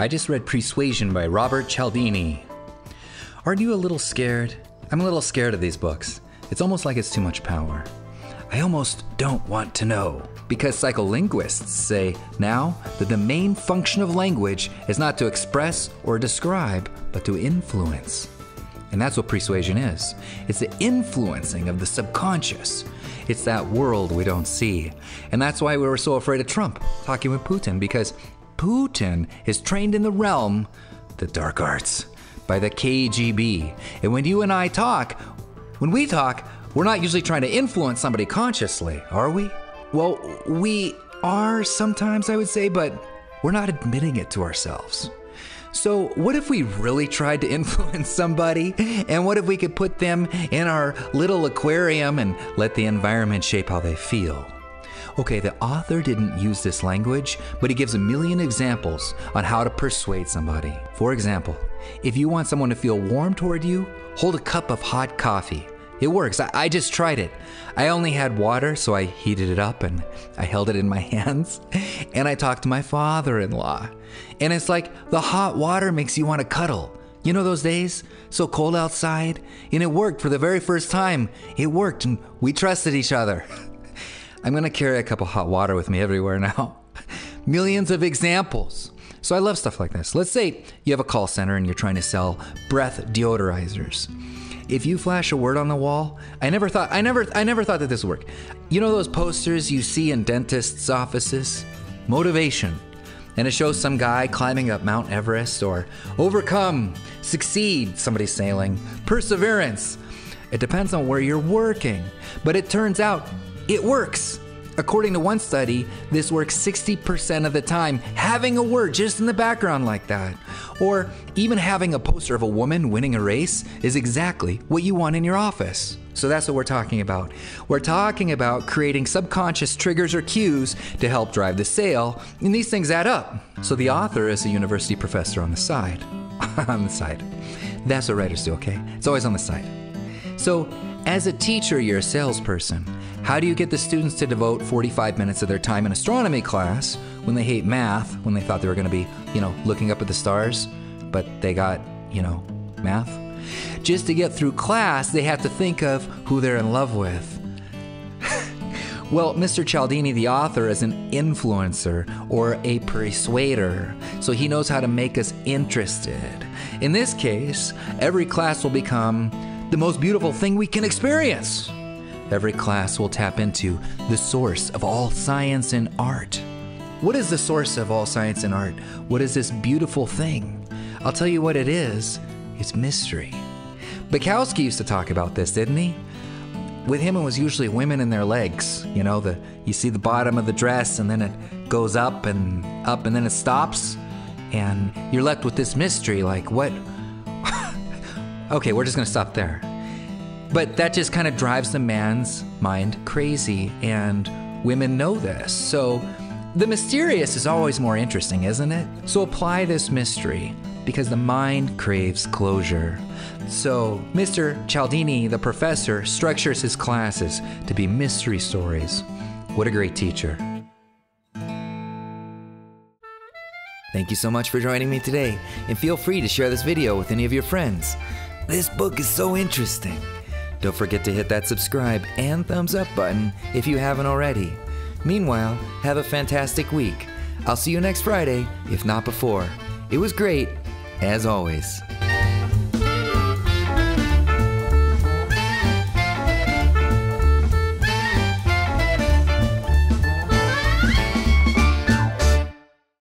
I just read Pre-suasion by Robert Cialdini. Aren't you a little scared? I'm a little scared of these books. It's almost like it's too much power. I almost don't want to know. Because psycholinguists say now that the main function of language is not to express or describe, but to influence. And that's what persuasion is. It's the influencing of the subconscious. It's that world we don't see. And that's why we were so afraid of Trump talking with Putin, because Putin is trained in the realm, the dark arts, by the KGB. And when you and I talk, we're not usually trying to influence somebody consciously, are we? Well, we are sometimes, I would say, but we're not admitting it to ourselves. So what if we really tried to influence somebody? And what if we could put them in our little aquarium and let the environment shape how they feel? Okay, the author didn't use this language, but he gives a million examples on how to persuade somebody. For example, if you want someone to feel warm toward you, hold a cup of hot coffee. It works. I just tried it. I only had water, so I heated it up and I held it in my hands. And I talked to my father-in-law. And it's like the hot water makes you want to cuddle. You know those days? So cold outside? And it worked for the very first time. It worked and we trusted each other. I'm going to carry a cup of hot water with me everywhere now. Millions of examples. So I love stuff like this. Let's say you have a call center and you're trying to sell breath deodorizers. If you flash a word on the wall, I never thought that this would work. You know those posters you see in dentists' offices? Motivation. And it shows some guy climbing up Mount Everest, or overcome, succeed, somebody's sailing, perseverance. It depends on where you're working, but it turns out it works. According to one study, this works 60% of the time, having a word just in the background like that. Or even having a poster of a woman winning a race is exactly what you want in your office. So that's what we're talking about. We're talking about creating subconscious triggers or cues to help drive the sale, and these things add up. So the author is a university professor on the side. On the side. That's what writers do, okay? It's always on the side. So as a teacher, you're a salesperson. How do you get the students to devote 45 minutes of their time in astronomy class when they hate math, when they thought they were going to be, looking up at the stars, but they got, math? Just to get through class, they have to think of who they're in love with. Well, Mr. Cialdini, the author, is an influencer or a persuader, so he knows how to make us interested. In this case, every class will become the most beautiful thing we can experience. Every class will tap into the source of all science and art. What is the source of all science and art? What is this beautiful thing? I'll tell you what it is. It's mystery. Bukowski used to talk about this, didn't he? With him, it was usually women and their legs. You see the bottom of the dress, and then it goes up, and then it stops. And you're left with this mystery, like, what? Okay, we're just going to stop there. But that just kind of drives the man's mind crazy, and women know this. So the mysterious is always more interesting, isn't it? So apply this mystery, because the mind craves closure. So Mr. Cialdini, the professor, structures his classes to be mystery stories. What a great teacher. Thank you so much for joining me today, and feel free to share this video with any of your friends. This book is so interesting. Don't forget to hit that subscribe and thumbs up button if you haven't already. Meanwhile, have a fantastic week. I'll see you next Friday, if not before. It was great, as always.